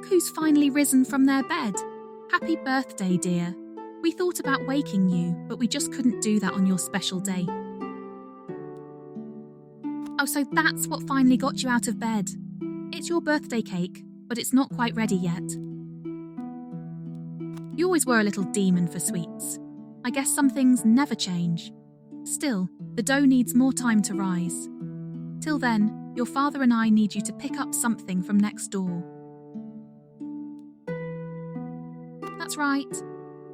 Look who's finally risen from their bed. Happy birthday, dear. We thought about waking you, but we just couldn't do that on your special day. Oh, so that's what finally got you out of bed. It's your birthday cake, but it's not quite ready yet. You always were a little demon for sweets. I guess some things never change. Still, the dough needs more time to rise. Till then, your father and I need you to pick up something from next door. That's right.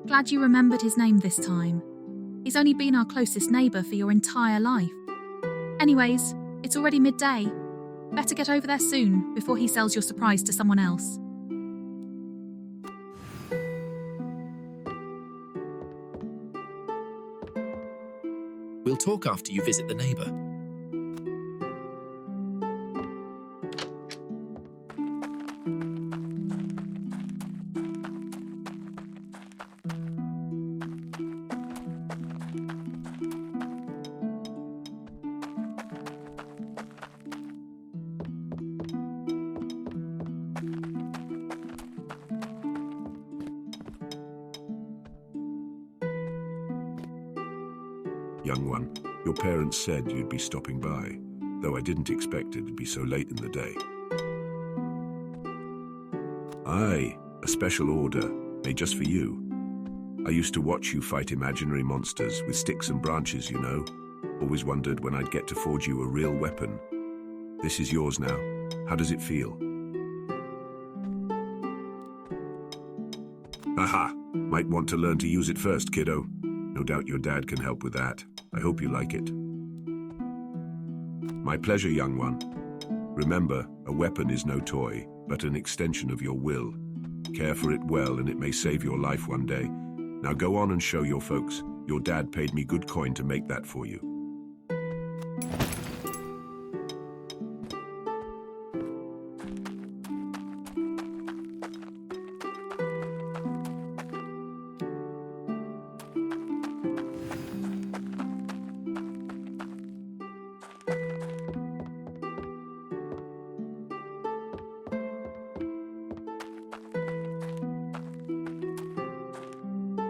Glad you remembered his name this time. He's only been our closest neighbour for your entire life. Anyways, it's already midday. Better get over there soon before he sells your surprise to someone else. We'll talk after you visit the neighbour. Young one, your parents said you'd be stopping by, though I didn't expect it'd be so late in the day. Aye, a special order, made just for you. I used to watch you fight imaginary monsters with sticks and branches, you know. Always wondered when I'd get to forge you a real weapon. This is yours now. How does it feel? Aha! Might want to learn to use it first, kiddo. No doubt your dad can help with that. I hope you like it. My pleasure, young one. Remember, a weapon is no toy, but an extension of your will. Care for it well and it may save your life one day. Now go on and show your folks. Your dad paid me good coin to make that for you.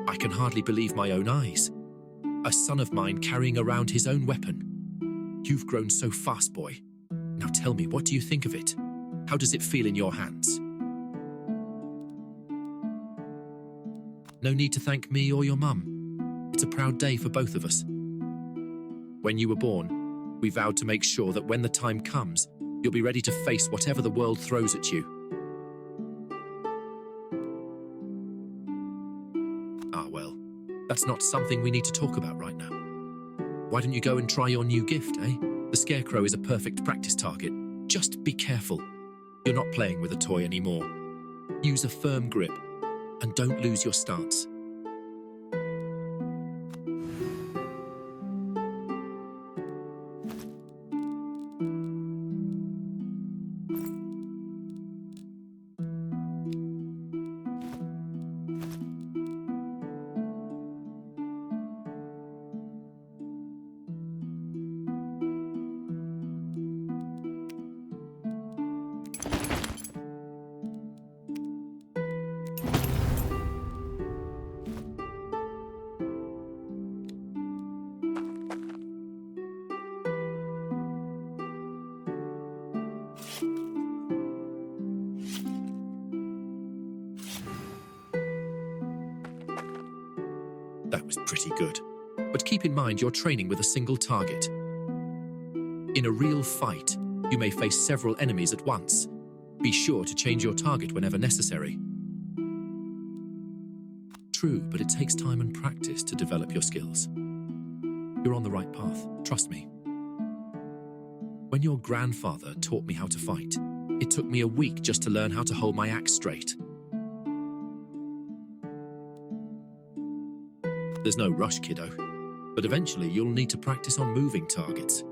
I can hardly believe my own eyes. A son of mine carrying around his own weapon. You've grown so fast, boy. Now tell me, what do you think of it? How does it feel in your hands? No need to thank me or your mum. It's a proud day for both of us. When you were born, we vowed to make sure that when the time comes, you'll be ready to face whatever the world throws at you. Ah, well, that's not something we need to talk about right now. Why don't you go and try your new gift, eh? The scarecrow is a perfect practice target. Just be careful. You're not playing with a toy anymore. Use a firm grip and don't lose your stance. That was pretty good. But keep in mind you're training with a single target. In a real fight, you may face several enemies at once. Be sure to change your target whenever necessary. True, but it takes time and practice to develop your skills. You're on the right path, trust me. When your grandfather taught me how to fight, it took me a week just to learn how to hold my axe straight. There's no rush, kiddo, but eventually you'll need to practice on moving targets.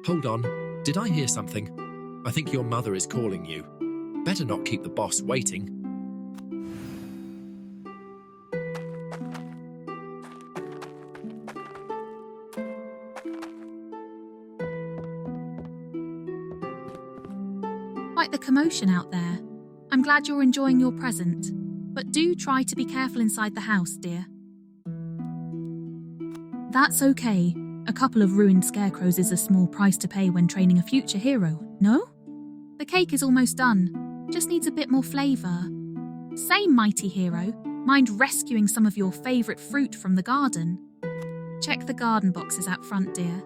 Hold on, did I hear something? I think your mother is calling you. Better not keep the boss waiting. Quite the commotion out there. I'm glad you're enjoying your present, but do try to be careful inside the house, dear. That's okay. A couple of ruined scarecrows is a small price to pay when training a future hero, no? The cake is almost done, just needs a bit more flavour. Say, mighty hero, mind rescuing some of your favourite fruit from the garden? Check the garden boxes out front, dear.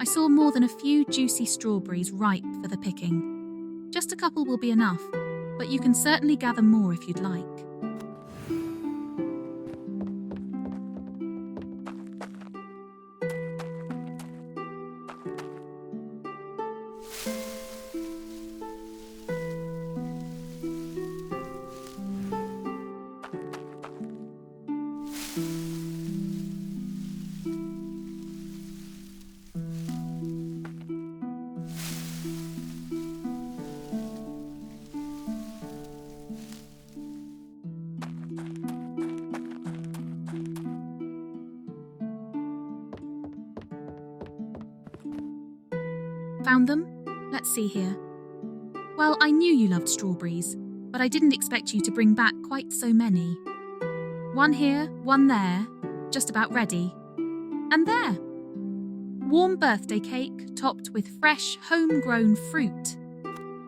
I saw more than a few juicy strawberries ripe for the picking. Just a couple will be enough, but you can certainly gather more if you'd like. Found them? Let's see here. Well, I knew you loved strawberries, but I didn't expect you to bring back quite so many. One here, one there, just about ready. And there! Warm birthday cake topped with fresh, homegrown fruit.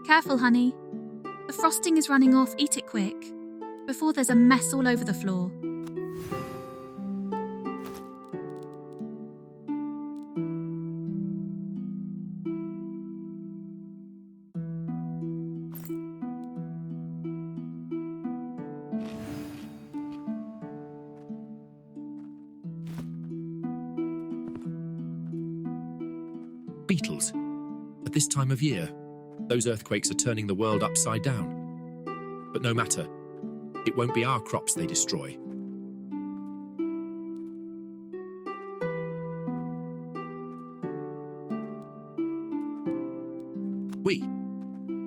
Careful, honey. The frosting is running off, eat it quick, before there's a mess all over the floor. Beetles. At this time of year, those earthquakes are turning the world upside down. But no matter, it won't be our crops they destroy.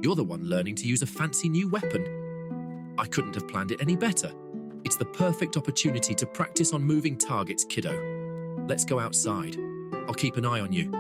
You're the one learning to use a fancy new weapon. I couldn't have planned it any better. It's the perfect opportunity to practice on moving targets, kiddo. Let's go outside. I'll keep an eye on you.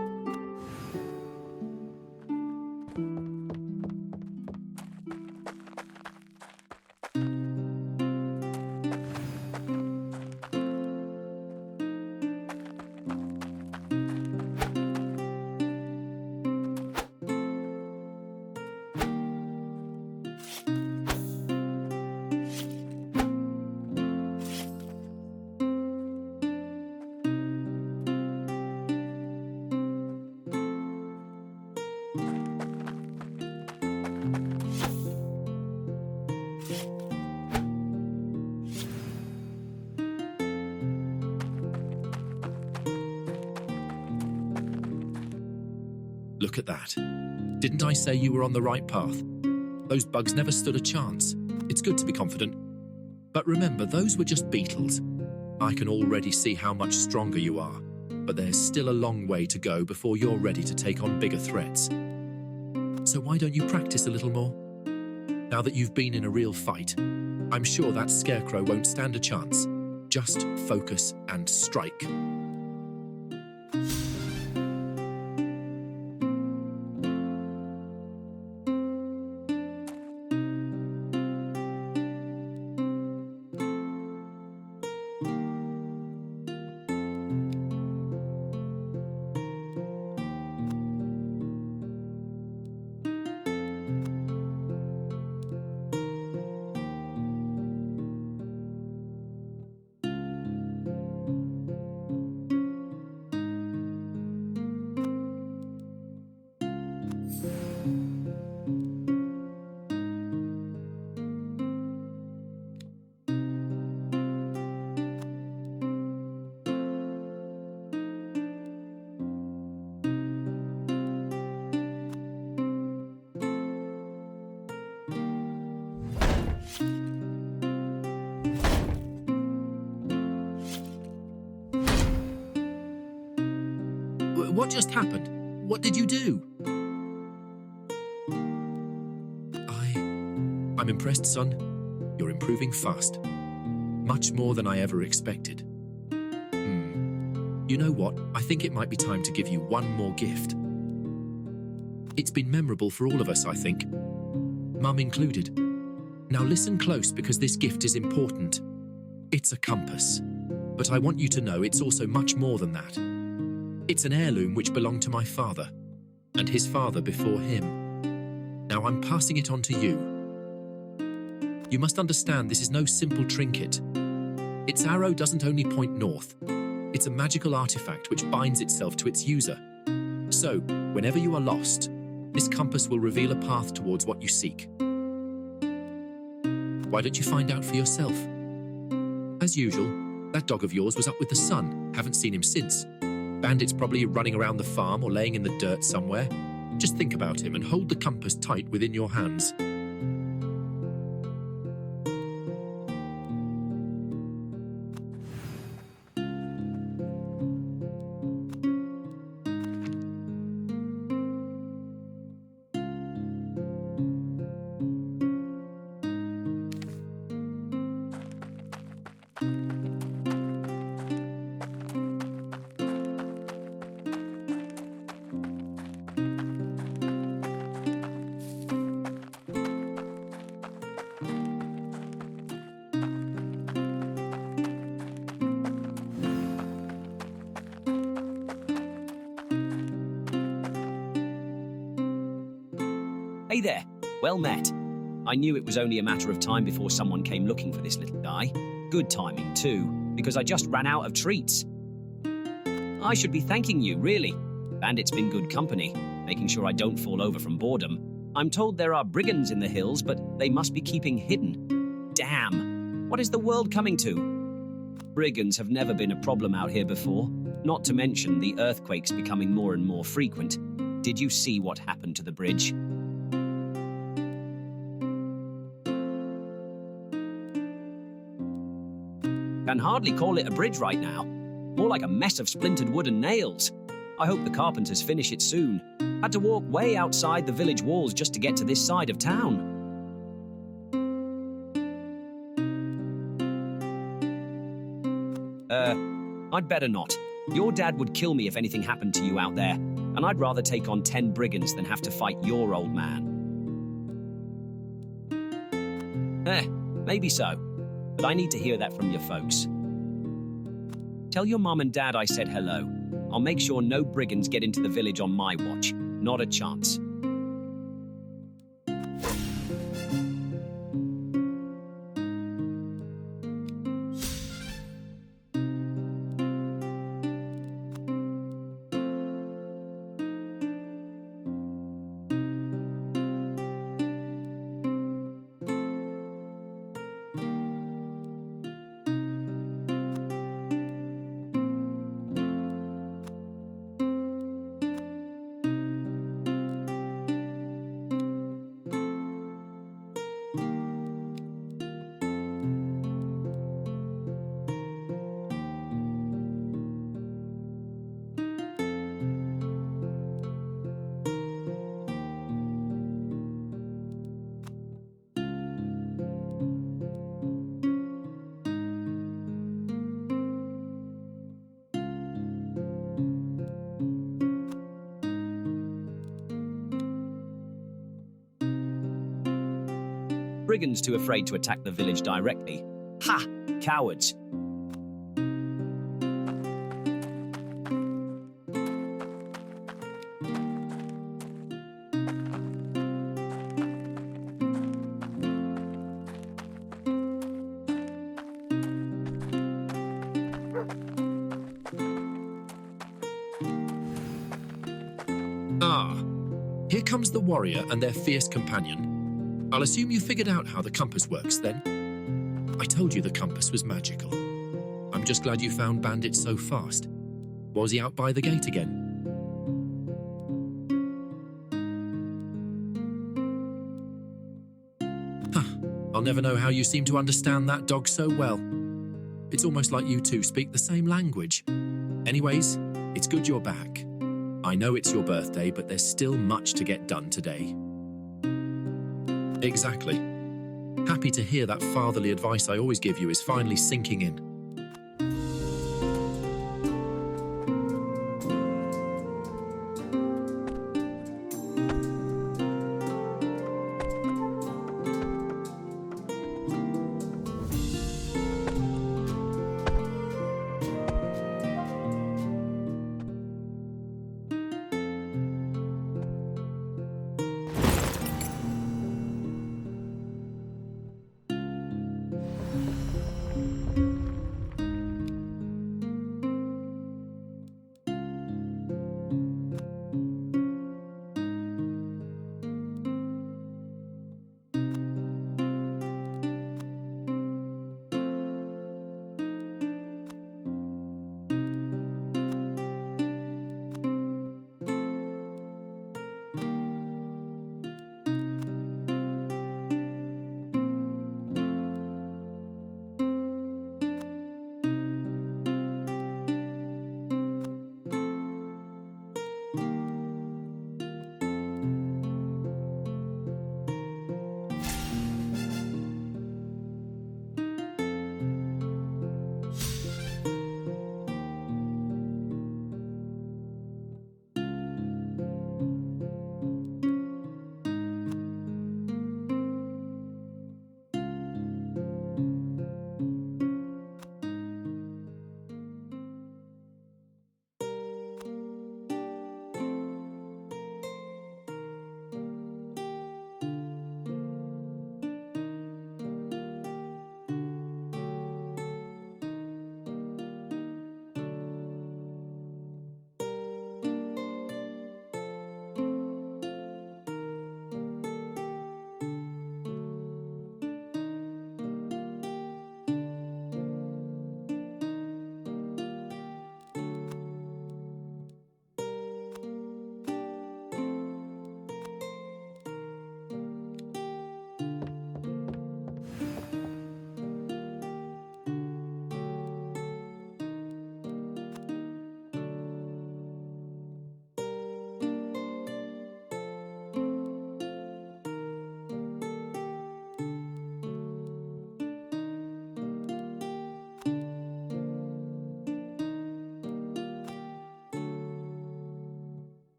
Look at that. Didn't I say you were on the right path? Those bugs never stood a chance. It's good to be confident. But remember, those were just beetles. I can already see how much stronger you are, but there's still a long way to go before you're ready to take on bigger threats. So why don't you practice a little more? Now that you've been in a real fight, I'm sure that scarecrow won't stand a chance. Just focus and strike. What just happened? What did you do? I'm impressed, son. You're improving fast. Much more than I ever expected. You know what? I think it might be time to give you one more gift. It's been memorable for all of us, I think. Mum included. Now listen close because this gift is important. It's a compass. But I want you to know it's also much more than that. It's an heirloom which belonged to my father, and his father before him. Now I'm passing it on to you. You must understand this is no simple trinket. Its arrow doesn't only point north. It's a magical artifact which binds itself to its user. So, whenever you are lost, this compass will reveal a path towards what you seek. Why don't you find out for yourself? As usual, that dog of yours was up with the sun. Haven't seen him since. Bandit's probably running around the farm or laying in the dirt somewhere. Just think about him and hold the compass tight within your hands. Hey there, well met. I knew it was only a matter of time before someone came looking for this little guy. Good timing too, because I just ran out of treats. I should be thanking you, really. Bandit's been good company, making sure I don't fall over from boredom. I'm told there are brigands in the hills, but they must be keeping hidden. Damn, what is the world coming to? Brigands have never been a problem out here before, not to mention the earthquakes becoming more and more frequent. Did you see what happened to the bridge? Can hardly call it a bridge right now. More like a mess of splintered wood and nails. I hope the carpenters finish it soon. Had to walk way outside the village walls just to get to this side of town. I'd better not. Your dad would kill me if anything happened to you out there, and I'd rather take on 10 brigands than have to fight your old man. Maybe so. But I need to hear that from your folks. Tell your mom and dad I said hello. I'll make sure no brigands get into the village on my watch. Not a chance. Brigands too afraid to attack the village directly. Ha! Cowards. Ah, here comes the warrior and their fierce companion. I'll assume you figured out how the compass works then. I told you the compass was magical. I'm just glad you found Bandit so fast. Was he out by the gate again? I'll never know how you seem to understand that dog so well. It's almost like you two speak the same language. Anyways, it's good you're back. I know it's your birthday, but there's still much to get done today. Exactly. Happy to hear that fatherly advice I always give you is finally sinking in.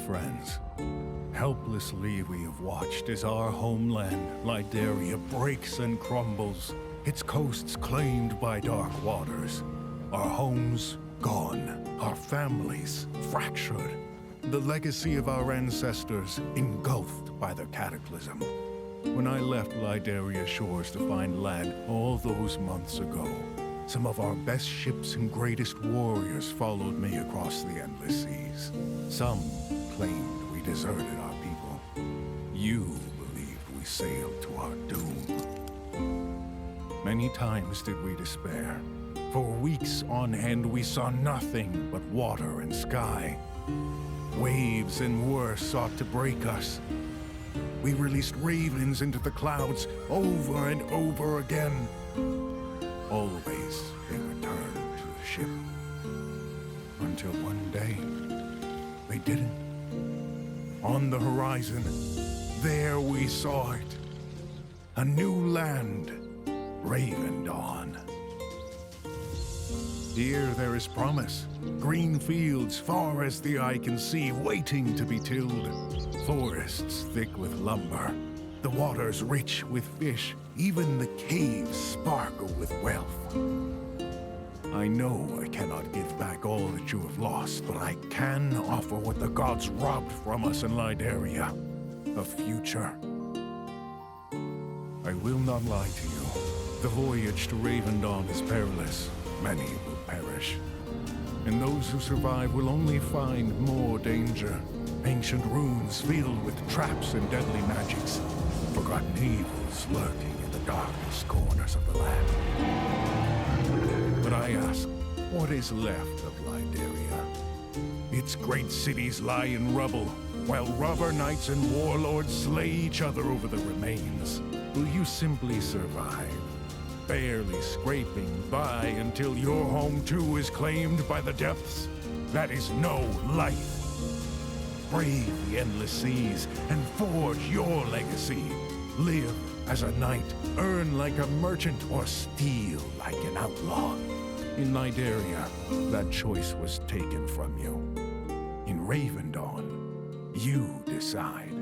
friends. Helplessly we have watched as our homeland, Lydaria, breaks and crumbles, its coasts claimed by dark waters, our homes gone, our families fractured, the legacy of our ancestors engulfed by the cataclysm. When I left Lydaria shores to find land all those months ago, some of our best ships and greatest warriors followed me across the endless seas. Some claimed we deserted our people. You believed we sailed to our doom. Many times did we despair. For weeks on end we saw nothing but water and sky. Waves and worse sought to break us. We released ravens into the clouds over and over again. Always they returned to the ship. Until one day, they didn't. On the horizon, there we saw it. A new land, Ravendawn. Here there is promise. Green fields far as the eye can see, waiting to be tilled. Forests thick with lumber. The waters rich with fish. Even the caves sparkle with wealth. I know I cannot give back all that you have lost, but I can offer what the gods robbed from us in Lydaria. A future. I will not lie to you. The voyage to Ravendawn is perilous. Many will perish. And those who survive will only find more danger. Ancient ruins filled with traps and deadly magics. Forgotten evils lurking in the darkest corners of the land. But I ask, what is left of Lydaria? Its great cities lie in rubble, while robber knights and warlords slay each other over the remains. Will you simply survive? Barely scraping by until your home too is claimed by the depths? That is no life. Brave the endless seas and forge your legacy. Live as a knight, earn like a merchant, or steal like an outlaw. In Lydaria, that choice was taken from you. In Ravendawn, you decide.